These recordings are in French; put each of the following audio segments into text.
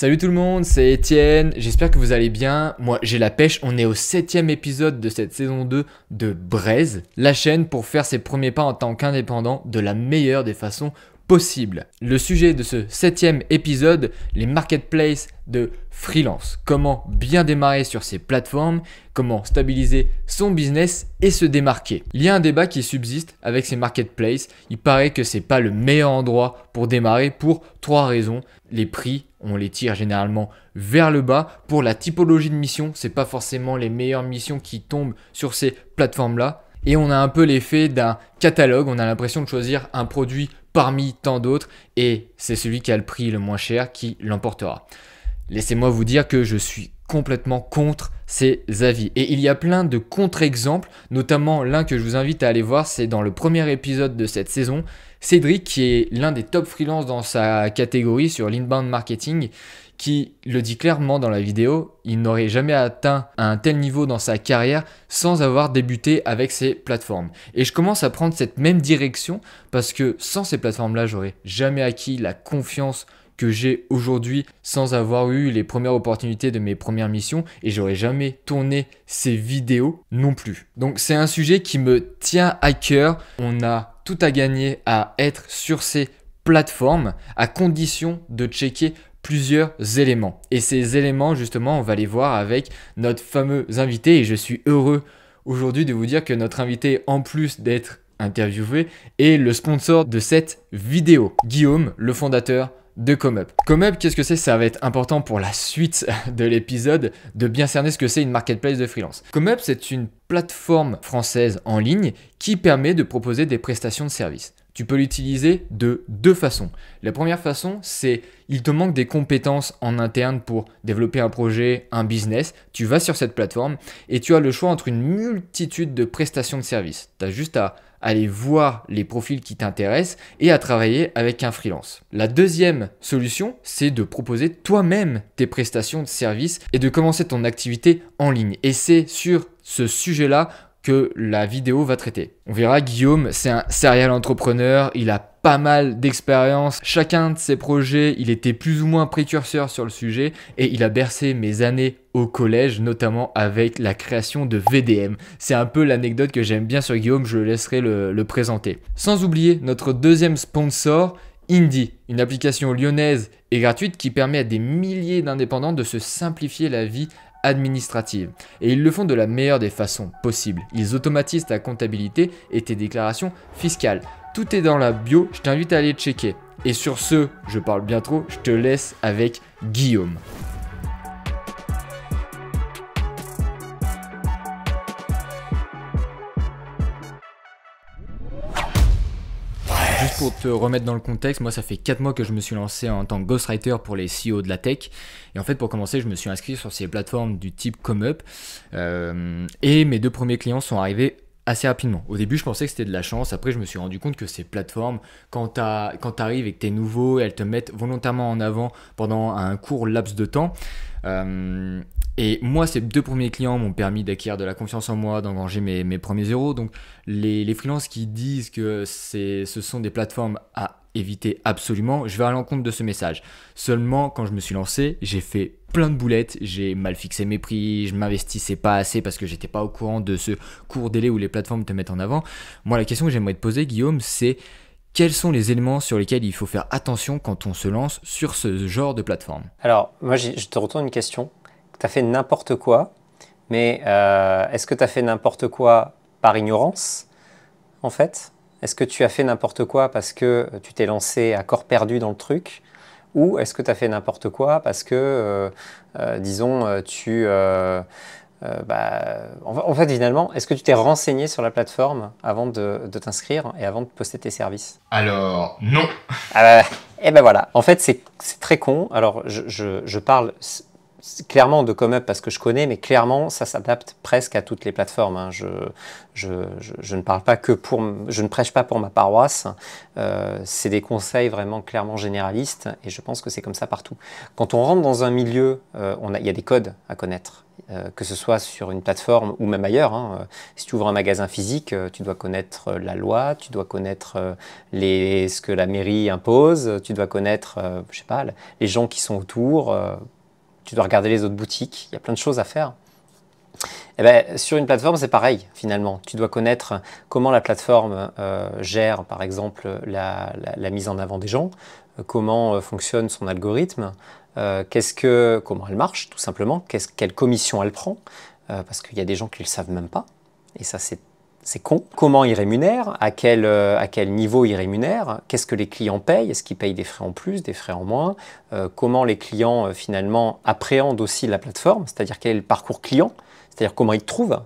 Salut tout le monde, c'est Étienne, j'espère que vous allez bien. Moi j'ai la pêche, on est au 7e épisode de cette saison 2 de Braise, la chaîne pour faire ses premiers pas en tant qu'indépendant de la meilleure des façons possibles. Le sujet de ce 7e épisode, les marketplaces de freelance. Comment bien démarrer sur ces plateformes, comment stabiliser son business et se démarquer. Il y a un débat qui subsiste avec ces marketplaces. Il paraît que c'est pas le meilleur endroit pour démarrer pour 3 raisons. Les prix, on les tire généralement vers le bas. Pour la typologie de mission, c'est pas forcément les meilleures missions qui tombent sur ces plateformes-là. Et on a un peu l'effet d'un catalogue. On a l'impression de choisir un produit parmi tant d'autres et c'est celui qui a le prix le moins cher qui l'emportera. Laissez-moi vous dire que je suis complètement contre ces avis. Et il y a plein de contre-exemples, notamment l'un que je vous invite à aller voir, c'est dans le premier épisode de cette saison. Cédric, qui est l'un des top freelance dans sa catégorie sur l'inbound marketing, qui le dit clairement dans la vidéo, il n'aurait jamais atteint un tel niveau dans sa carrière sans avoir débuté avec ces plateformes. Et je commence à prendre cette même direction parce que sans ces plateformes-là, j'aurais jamais acquis la confiance que j'ai aujourd'hui sans avoir eu les premières opportunités de mes premières missions et j'aurais jamais tourné ces vidéos non plus. Donc c'est un sujet qui me tient à cœur. On a tout à gagner à être sur ces plateformes à condition de checker plusieurs éléments. Et ces éléments, justement, on va les voir avec notre fameux invité et je suis heureux aujourd'hui de vous dire que notre invité, en plus d'être interviewé, est le sponsor de cette vidéo. Guillaume, le fondateur de ComeUp. ComeUp, qu'est-ce que c'est? Ça va être important pour la suite de l'épisode de bien cerner ce que c'est une marketplace de freelance. ComeUp, c'est une plateforme française en ligne qui permet de proposer des prestations de services. Tu peux l'utiliser de deux façons. La première façon, c'est il te manque des compétences en interne pour développer un projet, un business. Tu vas sur cette plateforme et tu as le choix entre une multitude de prestations de services. Tu as juste à aller voir les profils qui t'intéressent et à travailler avec un freelance. La deuxième solution, c'est de proposer toi-même tes prestations de services et de commencer ton activité en ligne. Et c'est sur ce sujet-là que la vidéo va traiter. On verra, Guillaume, c'est un serial entrepreneur, il a pas mal d'expérience. Chacun de ses projets, il était plus ou moins précurseur sur le sujet et il a bercé mes années au collège, notamment avec la création de VDM. C'est un peu l'anecdote que j'aime bien sur Guillaume, je le laisserai le présenter. Sans oublier notre deuxième sponsor, Indy, une application lyonnaise et gratuite qui permet à des milliers d'indépendants de se simplifier la vie administrative. Et ils le font de la meilleure des façons possibles. Ils automatisent ta comptabilité et tes déclarations fiscales. Tout est dans la bio, je t'invite à aller checker. Et sur ce, je parle bien trop, je te laisse avec Guillaume. Juste pour te remettre dans le contexte, moi ça fait 4 mois que je me suis lancé en tant que ghostwriter pour les CEO de la tech. Et en fait pour commencer, je me suis inscrit sur ces plateformes du type ComeUp. Et mes 2 premiers clients sont arrivés assez rapidement. Au début je pensais que c'était de la chance, après je me suis rendu compte que ces plateformes, quand tu arrives et que tu es nouveau, elles te mettent volontairement en avant pendant un court laps de temps. Et moi, ces 2 premiers clients m'ont permis d'acquérir de la confiance en moi, d'engranger mes premiers euros. Donc, les freelances qui disent que ce sont des plateformes à éviter absolument, je vais à l'encontre de ce message. Seulement, quand je me suis lancé, j'ai fait plein de boulettes, j'ai mal fixé mes prix, je m'investissais pas assez parce que j'étais pas au courant de ce court délai où les plateformes te mettent en avant. Moi, la question que j'aimerais te poser, Guillaume, c'est quels sont les éléments sur lesquels il faut faire attention quand on se lance sur ce genre de plateforme? Alors, moi, je te retourne une question. Tu as fait n'importe quoi, mais est-ce que tu as fait n'importe quoi par ignorance, en fait? Est-ce que tu as fait n'importe quoi parce que tu t'es lancé à corps perdu dans le truc? Ou est-ce que tu as fait n'importe quoi parce que, disons, en fait, finalement, est-ce que tu t'es renseigné sur la plateforme avant de t'inscrire et avant de poster tes services? Alors, non. Et ben voilà, en fait, c'est très con. Alors, je parle clairement de ComeUp parce que je connais, mais clairement, ça s'adapte presque à toutes les plateformes. Hein. Je ne parle pas que je ne prêche pas pour ma paroisse. C'est des conseils vraiment clairement généralistes et je pense que c'est comme ça partout. Quand on rentre dans un milieu, il y a des codes à connaître. que ce soit sur une plateforme ou même ailleurs. Hein. Si tu ouvres un magasin physique, tu dois connaître la loi, tu dois connaître ce que la mairie impose, tu dois connaître, je sais pas, les gens qui sont autour, tu dois regarder les autres boutiques, il y a plein de choses à faire. Eh ben, sur une plateforme, c'est pareil, finalement. Tu dois connaître comment la plateforme gère, par exemple, la mise en avant des gens, comment fonctionne son algorithme, comment elle marche, tout simplement, quelle commission elle prend, parce qu'il y a des gens qui ne le savent même pas, et ça, c'est con. Comment il rémunère, à quel niveau il rémunère, qu'est-ce que les clients payent, est-ce qu'ils payent des frais en plus, des frais en moins, comment les clients, finalement, appréhendent aussi la plateforme, c'est-à-dire quel est le parcours client, c'est-à-dire comment ils te trouvent.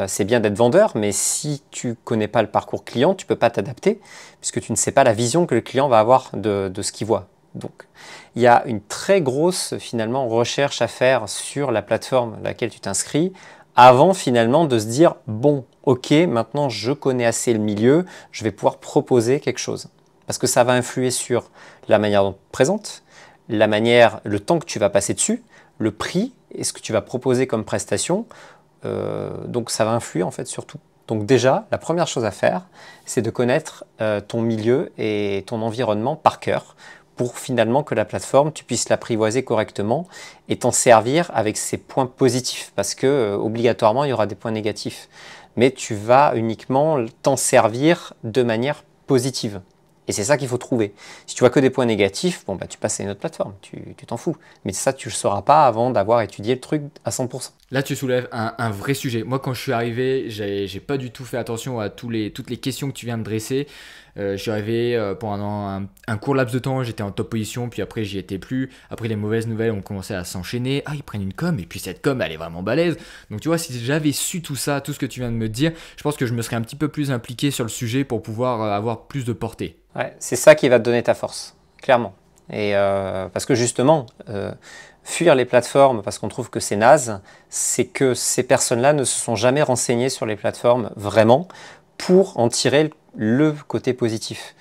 C'est bien d'être vendeur, mais si tu ne connais pas le parcours client, tu ne peux pas t'adapter, puisque tu ne sais pas la vision que le client va avoir de ce qu'il voit. Donc, il y a une très grosse, finalement, recherche à faire sur la plateforme à laquelle tu t'inscris, avant, finalement, de se dire, bon, ok, maintenant, je connais assez le milieu, je vais pouvoir proposer quelque chose. Parce que ça va influer sur la manière dont tu te présentes, le temps que tu vas passer dessus, le prix, et ce que tu vas proposer comme prestation. Donc ça va influer en fait sur tout. Donc déjà, la première chose à faire, c'est de connaître ton milieu et ton environnement par cœur pour finalement que la plateforme, tu puisses l'apprivoiser correctement et t'en servir avec ses points positifs parce que obligatoirement, il y aura des points négatifs. Mais tu vas uniquement t'en servir de manière positive. Et c'est ça qu'il faut trouver. Si tu vois que des points négatifs, bon, bah, tu passes à une autre plateforme, tu t'en fous. Mais ça, tu ne le sauras pas avant d'avoir étudié le truc à 100%. Là, tu soulèves un vrai sujet. Moi, quand je suis arrivé, j'ai pas du tout fait attention à toutes les questions que tu viens de dresser. Je suis arrivé pendant un court laps de temps, j'étais en top position, puis après, j'y étais plus. Après, les mauvaises nouvelles ont commencé à s'enchaîner. Ah, ils prennent une com, et puis cette com, elle est vraiment balèze. Donc, tu vois, si j'avais su tout ça, tout ce que tu viens de me dire, je pense que je me serais un petit peu plus impliqué sur le sujet pour pouvoir avoir plus de portée. Ouais, c'est ça qui va te donner ta force, clairement. Et parce que justement, fuir les plateformes parce qu'on trouve que c'est naze, c'est que ces personnes-là ne se sont jamais renseignées sur les plateformes vraiment pour en tirer le côté positif.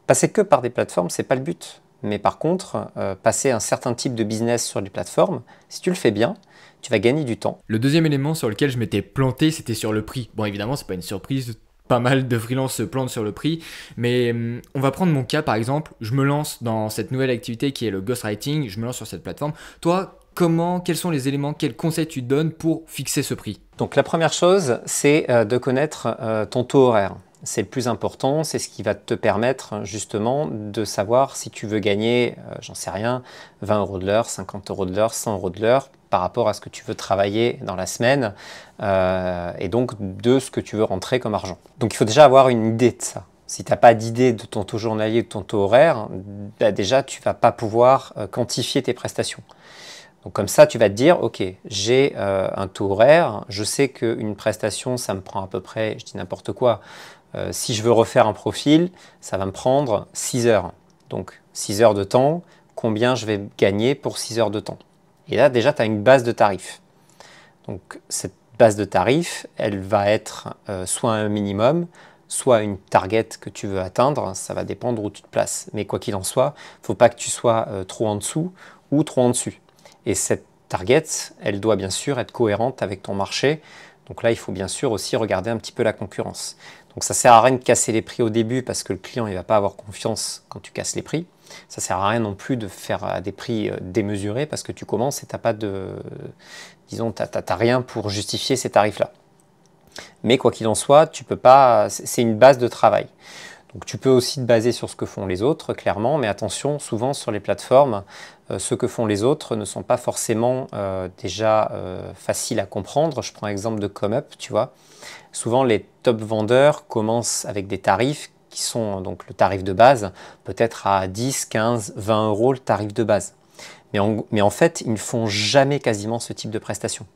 Passer que par des plateformes, c'est pas le but. Mais par contre, passer un certain type de business sur les plateformes, si tu le fais bien, tu vas gagner du temps. Le deuxième élément sur lequel je m'étais planté, c'était sur le prix. Bon, évidemment, c'est pas une surprise. Pas mal de freelance se plantent sur le prix, mais on va prendre mon cas par exemple, je me lance dans cette nouvelle activité qui est le ghostwriting, je me lance sur cette plateforme. Toi, quels sont les éléments, quels conseils tu donnes pour fixer ce prix? Donc la première chose, c'est de connaître ton taux horaire. C'est le plus important, c'est ce qui va te permettre justement de savoir si tu veux gagner, j'en sais rien, 20 euros de l'heure, 50 euros de l'heure, 100 euros de l'heure par rapport à ce que tu veux travailler dans la semaine et donc de ce que tu veux rentrer comme argent. Donc il faut déjà avoir une idée de ça. Si tu n'as pas d'idée de ton taux journalier, de ton taux horaire, bah déjà tu ne vas pas pouvoir quantifier tes prestations. Donc comme ça, tu vas te dire, ok, j'ai un taux horaire, je sais qu'une prestation, ça me prend à peu près, je dis n'importe quoi, si je veux refaire un profil, ça va me prendre 6 heures. Donc 6 heures de temps, combien je vais gagner pour 6 heures de temps? Et là, déjà, tu as une base de tarifs. Donc cette base de tarifs, elle va être soit un minimum, soit une target que tu veux atteindre, ça va dépendre où tu te places. Mais quoi qu'il en soit, il ne faut pas que tu sois trop en dessous ou trop en dessus. Et cette target, elle doit bien sûr être cohérente avec ton marché. Donc là, il faut bien sûr aussi regarder un petit peu la concurrence. Donc ça ne sert à rien de casser les prix au début parce que le client ne va pas avoir confiance quand tu casses les prix. Ça ne sert à rien non plus de faire à des prix démesurés parce que tu commences et tu n'as pas de... Disons, t'as rien pour justifier ces tarifs-là. Mais quoi qu'il en soit, tu peux pas... C'est une base de travail. Donc tu peux aussi te baser sur ce que font les autres, clairement, mais attention, souvent sur les plateformes, ce que font les autres ne sont pas forcément déjà faciles à comprendre. Je prends l'exemple de ComeUp, tu vois. Souvent, les top vendeurs commencent avec des tarifs qui sont donc le tarif de base, peut-être à 10, 15, 20 euros le tarif de base. Mais en fait, ils ne font jamais quasiment ce type de prestations.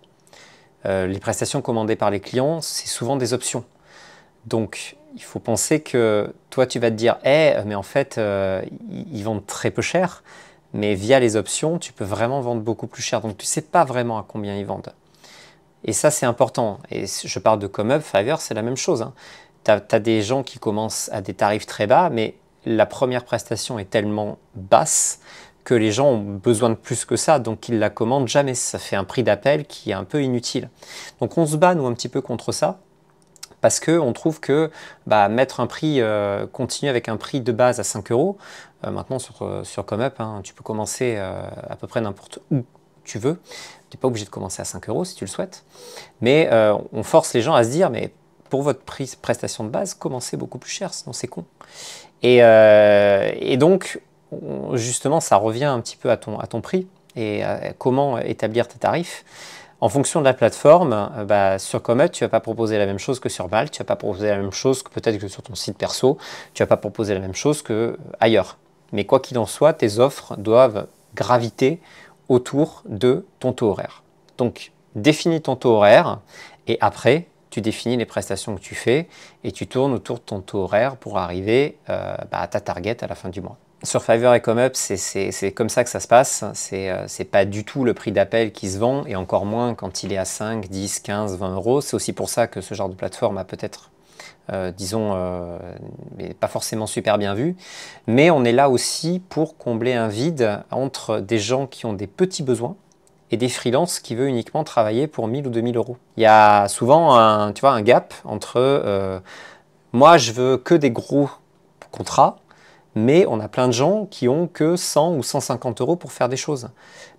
Les prestations commandées par les clients, c'est souvent des options. Donc, il faut penser que toi, tu vas te dire mais en fait, ils vendent très peu cher, mais via les options, tu peux vraiment vendre beaucoup plus cher. Donc, tu ne sais pas vraiment à combien ils vendent. Et ça, c'est important. Et je parle de ComeUp, Fiverr, c'est la même chose. Hein. Tu as des gens qui commencent à des tarifs très bas, mais la première prestation est tellement basse que les gens ont besoin de plus que ça, donc ils la commandent jamais. Ça fait un prix d'appel qui est un peu inutile. Donc on se bat, nous, un petit peu contre ça, parce qu'on trouve que mettre un prix, continuer avec un prix de base à 5 euros, maintenant sur ComeUp, hein, tu peux commencer à peu près n'importe où tu veux. Tu n'es pas obligé de commencer à 5 euros si tu le souhaites. Mais on force les gens à se dire, mais pour votre prestation de base, commencez beaucoup plus cher, sinon c'est con. Et donc, justement, ça revient un petit peu à ton prix et à comment établir tes tarifs. En fonction de la plateforme, sur ComeUp, tu ne vas pas proposer la même chose que sur Balt, tu ne vas pas proposer la même chose que peut-être que sur ton site perso, tu ne vas pas proposer la même chose qu'ailleurs. Mais quoi qu'il en soit, tes offres doivent graviter autour de ton taux horaire. Donc, définis ton taux horaire et après, tu définis les prestations que tu fais et tu tournes autour de ton taux horaire pour arriver à ta target à la fin du mois. Sur Fiverr et ComeUp, c'est comme ça que ça se passe. C'est pas du tout le prix d'appel qui se vend, et encore moins quand il est à 5, 10, 15, 20 euros. C'est aussi pour ça que ce genre de plateforme a peut-être, mais pas forcément super bien vu. Mais on est là aussi pour combler un vide entre des gens qui ont des petits besoins et des freelances qui veulent uniquement travailler pour 1000 ou 2000 euros. Il y a souvent un gap entre moi, je veux que des gros contrats, mais on a plein de gens qui ont que 100 ou 150 euros pour faire des choses.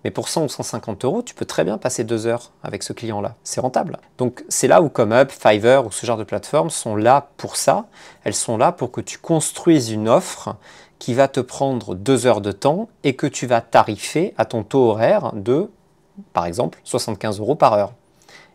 Mais pour 100 ou 150 euros, tu peux très bien passer 2 heures avec ce client-là. C'est rentable. Donc c'est là où ComeUp, Fiverr ou ce genre de plateformes sont là pour ça. Elles sont là pour que tu construises une offre qui va te prendre 2 heures de temps et que tu vas tarifer à ton taux horaire de, par exemple, 75 euros par heure.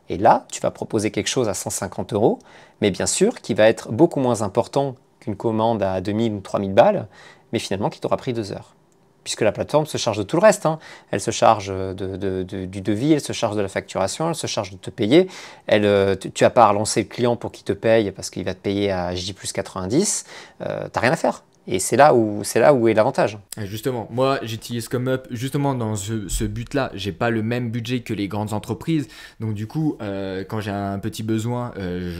Et là, tu vas proposer quelque chose à 150 euros, mais bien sûr qui va être beaucoup moins important qu'une commande à 2000 ou 3000 balles, mais finalement qui t'aura pris 2 heures. Puisque la plateforme se charge de tout le reste. Hein. Elle se charge du devis, elle se charge de la facturation, elle se charge de te payer. Tu n'as pas à relancer le client pour qu'il te paye parce qu'il va te payer à J plus 90. Tu n'as rien à faire. Et c'est là où est l'avantage. Justement, moi j'utilise ComeUp justement dans ce but-là. J'ai pas le même budget que les grandes entreprises, donc du coup, quand j'ai un petit besoin,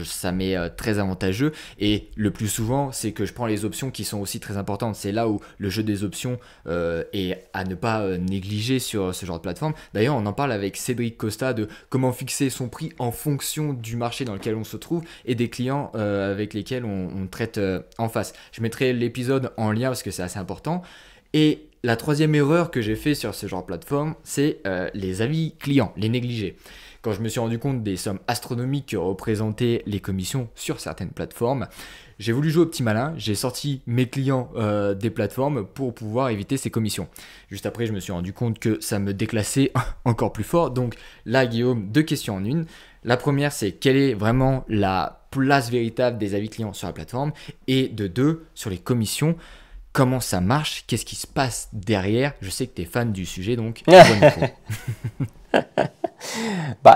ça m'est très avantageux. Et le plus souvent, c'est que je prends les options qui sont aussi très importantes. C'est là où le jeu des options est à ne pas négliger sur ce genre de plateforme. D'ailleurs, on en parle avec Cédric Costa de comment fixer son prix en fonction du marché dans lequel on se trouve et des clients avec lesquels on traite en face. Je mettrai l'épisode en lien parce que c'est assez important. Et la troisième erreur que j'ai fait sur ce genre de plateforme, c'est les avis clients, les négliger. Quand je me suis rendu compte des sommes astronomiques que représentaient les commissions sur certaines plateformes, j'ai voulu jouer au petit malin, j'ai sorti mes clients des plateformes pour pouvoir éviter ces commissions. Juste après, je me suis rendu compte que ça me déclassait encore plus fort. Donc là, Guillaume, 2 questions en une. La première, c'est quelle est vraiment la place véritable des avis clients sur la plateforme, et de 2, sur les commissions, comment ça marche, qu'est-ce qui se passe derrière. Je sais que tu es fan du sujet, donc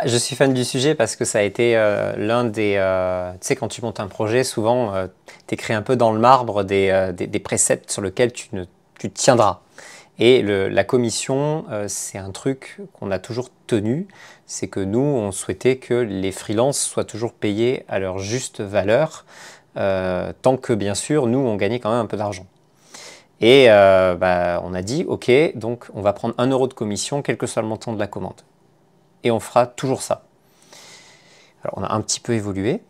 je suis fan du sujet parce que ça a été l'un des... tu sais, quand tu montes un projet, souvent, tu écris un peu dans le marbre des préceptes sur lesquels tu tiendras. Et la commission, c'est un truc qu'on a toujours tenu, c'est que nous, on souhaitait que les freelances soient toujours payés à leur juste valeur, tant que, bien sûr, nous, on gagnait quand même un peu d'argent. Et on a dit, ok, donc on va prendre 1 euro de commission, quel que soit le montant de la commande. Et on fera toujours ça. Alors, on a un petit peu évolué,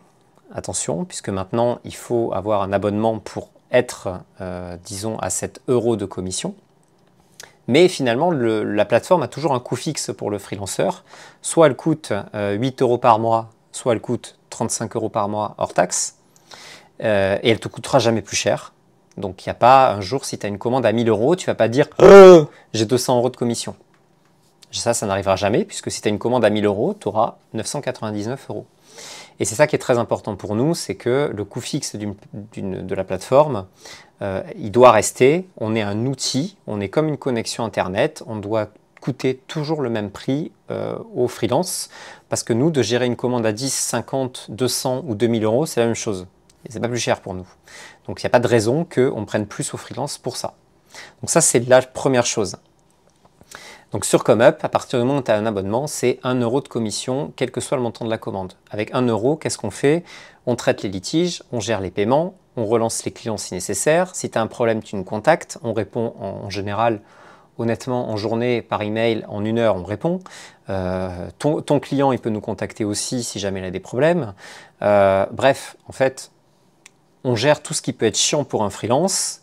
attention, puisque maintenant, il faut avoir un abonnement pour être, disons, à 7 euros de commission. Mais finalement, la plateforme a toujours un coût fixe pour le freelanceur. Soit elle coûte 8 euros par mois, soit elle coûte 35 euros par mois hors taxe. Et elle ne te coûtera jamais plus cher. Donc il n'y a pas un jour, si tu as une commande à 1000 euros, tu ne vas pas dire « j'ai 200 euros de commission ». Ça n'arrivera jamais, puisque si tu as une commande à 1000 euros, tu auras 999 euros. Et c'est ça qui est très important pour nous, c'est que le coût fixe de la plateforme, il doit rester. On est un outil, on est comme une connexion Internet, on doit coûter toujours le même prix aux freelances, parce que nous, de gérer une commande à 10, 50, 200 ou 2000 euros, c'est la même chose. Et c'est pas plus cher pour nous. Donc il n'y a pas de raison qu'on prenne plus aux freelances pour ça. Donc ça, c'est la première chose. Donc sur ComeUp, à partir du moment où tu as un abonnement, c'est 1 euro de commission, quel que soit le montant de la commande. Avec 1 euro, qu'est-ce qu'on fait? On traite les litiges, on gère les paiements, on relance les clients si nécessaire. Si tu as un problème, tu nous contactes. On répond en général honnêtement, en journée, par email, en 1 heure, on répond. Ton client, il peut nous contacter aussi si jamais il a des problèmes. Bref, en fait, on gère tout ce qui peut être chiant pour un freelance,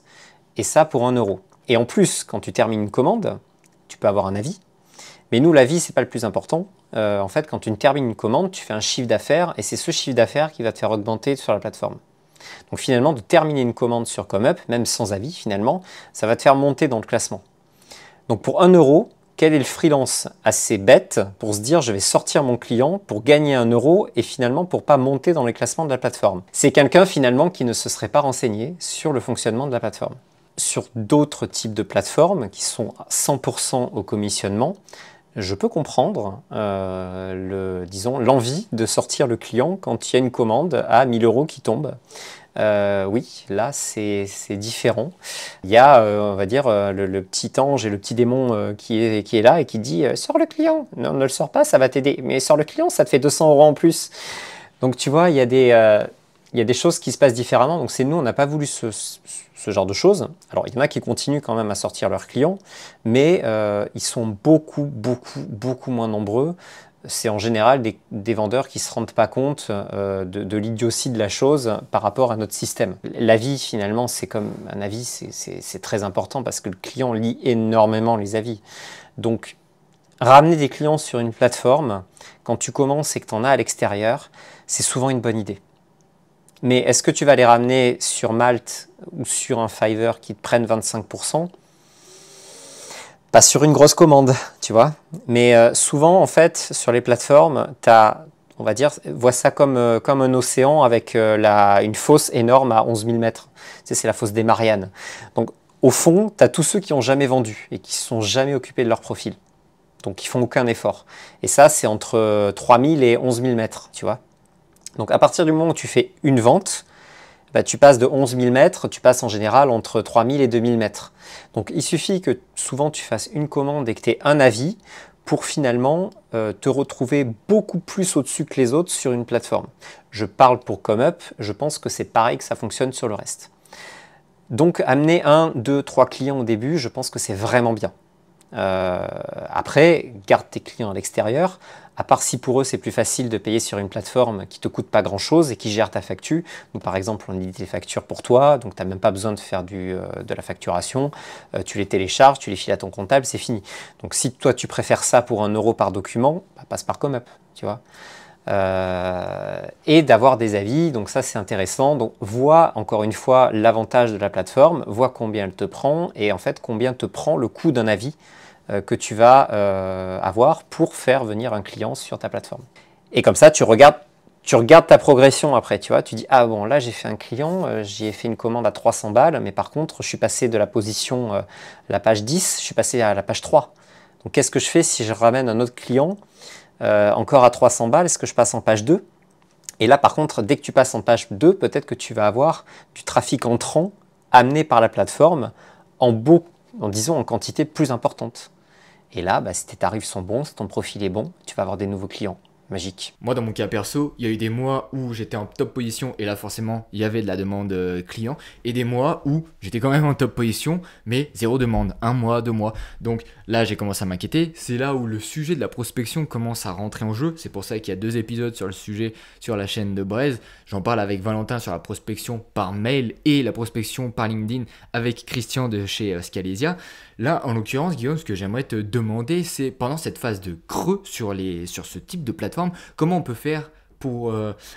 et ça pour 1 euro. Et en plus, quand tu termines une commande, tu peux avoir un avis. Mais nous, l'avis, ce n'est pas le plus important. En fait, quand tu termines une commande, tu fais un chiffre d'affaires, et c'est ce chiffre d'affaires qui va te faire augmenter sur la plateforme. Donc finalement, de terminer une commande sur ComeUp, même sans avis, finalement, ça va te faire monter dans le classement. Donc pour 1 euro, quel est le freelance assez bête pour se dire je vais sortir mon client pour gagner 1 euro et finalement pour pas monter dans les classements de la plateforme? C'est quelqu'un finalement qui ne se serait pas renseigné sur le fonctionnement de la plateforme. Sur d'autres types de plateformes qui sont à 100% au commissionnement, je peux comprendre disons, l'envie de sortir le client quand il y a une commande à 1 000 euros qui tombe. Oui, là c'est différent. Il y a, on va dire, le petit ange et le petit démon qui est là et qui dit sors le client. Non, ne le sors pas, ça va t'aider. Mais sors le client, ça te fait 200 euros en plus. Donc tu vois, il y a des choses qui se passent différemment. Donc c'est nous, on n'a pas voulu ce genre de choses. Alors il y en a qui continuent quand même à sortir leurs clients, mais ils sont beaucoup moins nombreux. C'est en général des vendeurs qui ne se rendent pas compte de l'idiotie de la chose par rapport à notre système. L'avis, finalement, c'est comme un avis, c'est très important parce que le client lit énormément les avis. Donc, ramener des clients sur une plateforme, quand tu commences et que tu en as à l'extérieur, c'est souvent une bonne idée. Mais est-ce que tu vas les ramener sur Malte ou sur un Fiverr qui te prennent 25%? Pas sur une grosse commande, tu vois. Mais souvent, en fait, sur les plateformes, tu as, on va dire, vois ça comme un océan avec une fosse énorme à 11 000 mètres. Tu sais, c'est la fosse des Mariannes. Donc, au fond, tu as tous ceux qui n'ont jamais vendu et qui ne se sont jamais occupés de leur profil. Donc, ils font aucun effort. Et ça, c'est entre 3 000 et 11 000 mètres, tu vois. Donc, à partir du moment où tu fais une vente, bah, tu passes de 11 000 mètres, tu passes en général entre 3 000 et 2 000 mètres. Donc il suffit que souvent tu fasses une commande et que tu aies un avis pour finalement te retrouver beaucoup plus au-dessus que les autres sur une plateforme. Je parle pour ComeUp, je pense que c'est pareil que ça fonctionne sur le reste. Donc amener 1, 2, 3 clients au début, je pense que c'est vraiment bien. Après, garde tes clients à l'extérieur, à part si pour eux c'est plus facile de payer sur une plateforme qui ne te coûte pas grand chose et qui gère ta facture. Donc par exemple, on édite les factures pour toi, donc tu n'as même pas besoin de faire de la facturation, tu les télécharges, tu les files à ton comptable, c'est fini. Donc si toi tu préfères ça pour 1 euro par document, bah, passe par ComeUp, tu vois. Et d'avoir des avis, donc ça c'est intéressant. Donc vois encore une fois l'avantage de la plateforme, vois combien elle te prend et en fait combien te prend le coût d'un avis que tu vas avoir pour faire venir un client sur ta plateforme. Et comme ça tu regardes ta progression après, tu vois, tu dis ah bon là j'ai fait un client, j'y ai fait une commande à 300 balles, mais par contre je suis passé de la position la page 10, je suis passé à la page 3. Donc qu'est-ce que je fais si je ramène un autre client encore à 300 balles, est-ce que je passe en page 2? Et là, par contre, dès que tu passes en page 2, peut-être que tu vas avoir du trafic entrant amené par la plateforme disons en quantité plus importante. Et là, bah, si tes tarifs sont bons, si ton profil est bon, tu vas avoir des nouveaux clients. Magique. Moi, dans mon cas perso, il y a eu des mois où j'étais en top position et là, forcément, il y avait de la demande client et des mois où j'étais quand même en top position, mais zéro demande, 1 mois, 2 mois. Donc là, j'ai commencé à m'inquiéter. C'est là où le sujet de la prospection commence à rentrer en jeu. C'est pour ça qu'il y a 2 épisodes sur le sujet sur la chaîne de Braise. J'en parle avec Valentin sur la prospection par mail et la prospection par LinkedIn avec Christian de chez Scalesia. Là, en l'occurrence, Guillaume, ce que j'aimerais te demander, c'est pendant cette phase de creux sur ce type de plateforme, comment on peut faire pour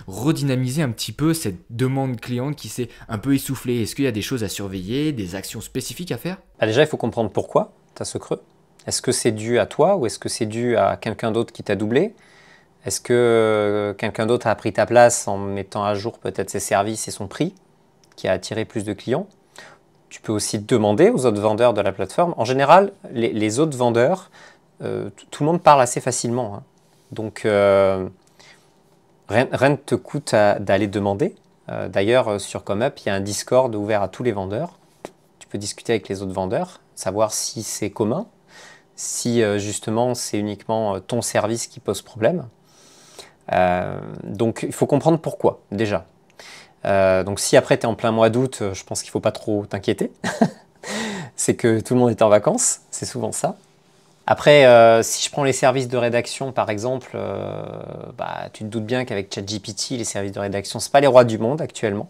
redynamiser un petit peu cette demande cliente qui s'est un peu essoufflée? Est-ce qu'il y a des choses à surveiller, des actions spécifiques à faire? Déjà, il faut comprendre pourquoi tu as ce creux. Est-ce que c'est dû à toi ou est-ce que c'est dû à quelqu'un d'autre qui t'a doublé? Est-ce que quelqu'un d'autre a pris ta place en mettant à jour peut-être ses services et son prix, qui a attiré plus de clients? Tu peux aussi demander aux autres vendeurs de la plateforme. En général, les autres vendeurs, tout le monde parle assez facilement, hein. Donc, rien ne te coûte d'aller demander. D'ailleurs, sur ComeUp, il y a un Discord ouvert à tous les vendeurs. Tu peux discuter avec les autres vendeurs, savoir si c'est commun, si justement c'est uniquement ton service qui pose problème. Donc, il faut comprendre pourquoi, déjà. Donc si après tu es en plein mois d'août, je pense qu'il ne faut pas trop t'inquiéter. C'est que tout le monde est en vacances, C'est souvent ça. Après, si je prends les services de rédaction, par exemple, tu te doutes bien qu'avec ChatGPT, les services de rédaction, ce pas les rois du monde actuellement.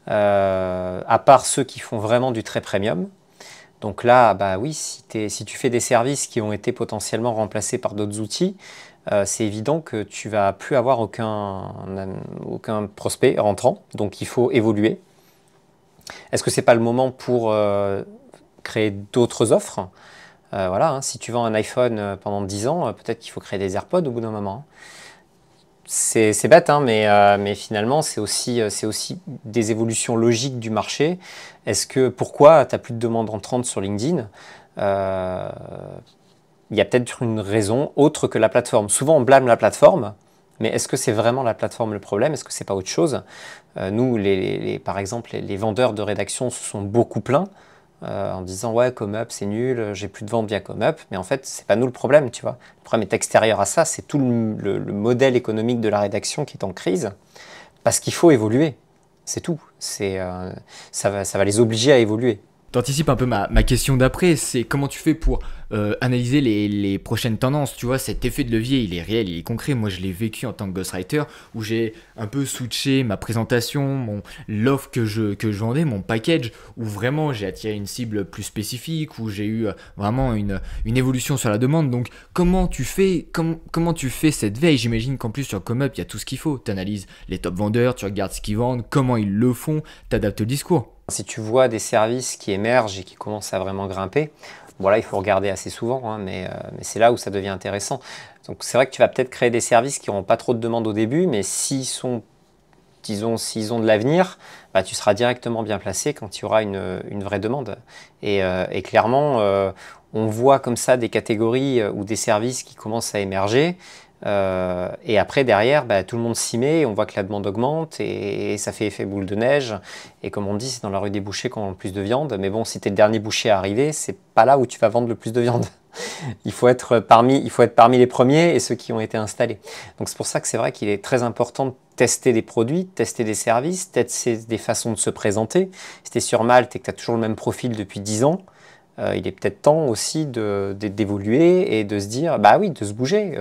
À part ceux qui font vraiment du très premium. Donc là, oui, si tu fais des services qui ont été potentiellement remplacés par d'autres outils, c'est évident que tu vas plus avoir aucun prospect rentrant. Donc il faut évoluer. Est-ce que c'est pas le moment pour créer d'autres offres? Voilà, hein, si tu vends un iPhone pendant 10 ans, peut-être qu'il faut créer des AirPods au bout d'un moment. C'est bête, hein, mais finalement, c'est aussi des évolutions logiques du marché. Pourquoi tu n'as plus de demandes entrantes sur LinkedIn? Il y a peut-être une raison autre que la plateforme. Souvent, on blâme la plateforme, mais est-ce que c'est vraiment la plateforme le problème? Est-ce que c'est pas autre chose? Nous, par exemple, les vendeurs de rédaction se sont beaucoup plaints en disant ouais, ComeUp c'est nul, j'ai plus de ventes via ComeUp, mais en fait c'est pas nous le problème, tu vois. Le problème est extérieur à ça, c'est tout le modèle économique de la rédaction qui est en crise, parce qu'il faut évoluer, c'est tout. Ça va les obliger à évoluer. T'anticipes un peu ma question d'après, c'est comment tu fais pour analyser les prochaines tendances. Tu vois, cet effet de levier, il est réel, il est concret. Moi, je l'ai vécu en tant que ghostwriter, où j'ai un peu switché ma présentation, l'offre que je vendais, mon package, où vraiment j'ai attiré une cible plus spécifique, où j'ai eu vraiment une évolution sur la demande. Donc, comment tu fais cette veille? J'imagine qu'en plus sur ComeUp, il y a tout ce qu'il faut. Tu analyses les top vendeurs, tu regardes ce qu'ils vendent, comment ils le font, tu adaptes le discours. Si tu vois des services qui émergent et qui commencent à vraiment grimper, voilà, il faut regarder assez souvent, hein, mais c'est là où ça devient intéressant. Donc c'est vrai que tu vas peut-être créer des services qui n'auront pas trop de demandes au début, mais s'ils ont de l'avenir, tu seras directement bien placé quand il y aura une vraie demande. Et clairement, on voit comme ça des catégories ou des services qui commencent à émerger. Et après derrière tout le monde s'y met, on voit que la demande augmente et ça fait effet boule de neige, et comme on dit, c'est dans la rue des bouchers qu'on vend le plus de viande. Mais bon, si tu es le dernier boucher à arriver, c'est pas là où tu vas vendre le plus de viande. il faut être parmi les premiers et ceux qui ont été installés. Donc c'est pour ça que c'est vrai qu'il est très important de tester des produits, tester des services, tester des façons de se présenter. Si tu es sur Malte et que tu as toujours le même profil depuis 10 ans, il est peut-être temps aussi d'évoluer et de se dire, de se bouger.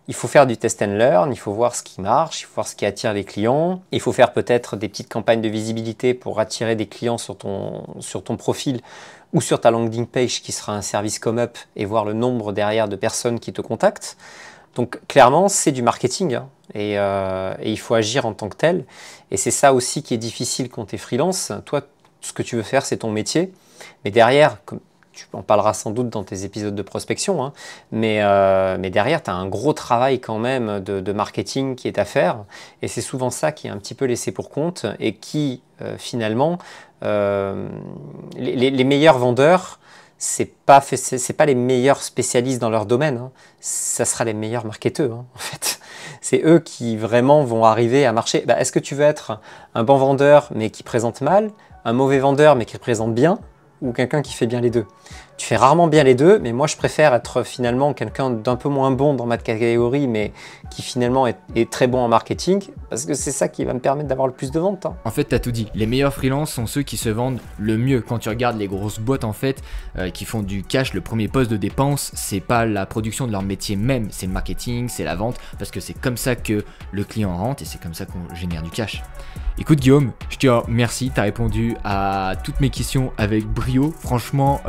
Il faut faire du test and learn, il faut voir ce qui marche, il faut voir ce qui attire les clients. Il faut faire peut-être des petites campagnes de visibilité pour attirer des clients sur ton profil ou sur ta landing page qui sera un service ComeUp, et voir le nombre derrière de personnes qui te contactent. Donc clairement, c'est du marketing, hein, et il faut agir en tant que tel. Et c'est ça aussi qui est difficile quand tu es freelance. Toi, ce que tu veux faire, c'est ton métier. Mais derrière, tu en parleras sans doute dans tes épisodes de prospection, hein, mais derrière, tu as un gros travail quand même de marketing qui est à faire. Et c'est souvent ça qui est un petit peu laissé pour compte, et qui, finalement, les meilleurs vendeurs, c'est pas les meilleurs spécialistes dans leur domaine, hein. Ça sera les meilleurs marketeurs, hein, en fait. C'est eux qui vraiment vont arriver à marcher. Est-ce que tu veux être un bon vendeur mais qui présente mal, un mauvais vendeur mais qui présente bien, ou quelqu'un qui fait bien les deux? Tu fais rarement bien les deux, mais moi je préfère être finalement quelqu'un d'un peu moins bon dans ma catégorie, mais qui finalement est très bon en marketing, parce que c'est ça qui va me permettre d'avoir le plus de ventes, hein. En fait, t'as tout dit. Les meilleurs freelances sont ceux qui se vendent le mieux. Quand tu regardes les grosses boîtes en fait, qui font du cash, le premier poste de dépense, c'est pas la production de leur métier même, c'est le marketing, c'est la vente, parce que c'est comme ça que le client rentre et c'est comme ça qu'on génère du cash. Écoute Guillaume, je te remercie, t'as répondu à toutes mes questions avec brio. Franchement,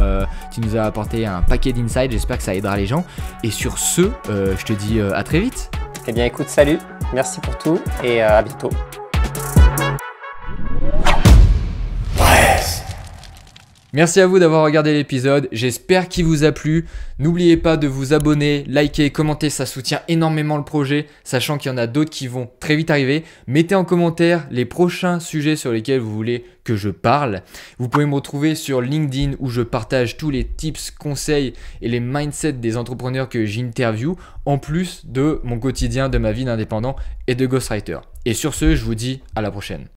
tu nous as apporté un paquet d'insights, j'espère que ça aidera les gens. Et sur ce, je te dis à très vite. Eh bien écoute, salut, merci pour tout et à bientôt. Merci à vous d'avoir regardé l'épisode, j'espère qu'il vous a plu. N'oubliez pas de vous abonner, liker, commenter, ça soutient énormément le projet, sachant qu'il y en a d'autres qui vont très vite arriver. Mettez en commentaire les prochains sujets sur lesquels vous voulez que je parle. Vous pouvez me retrouver sur LinkedIn où je partage tous les tips, conseils et les mindsets des entrepreneurs que j'interview, en plus de mon quotidien, de ma vie d'indépendant et de ghostwriter. Et sur ce, je vous dis à la prochaine.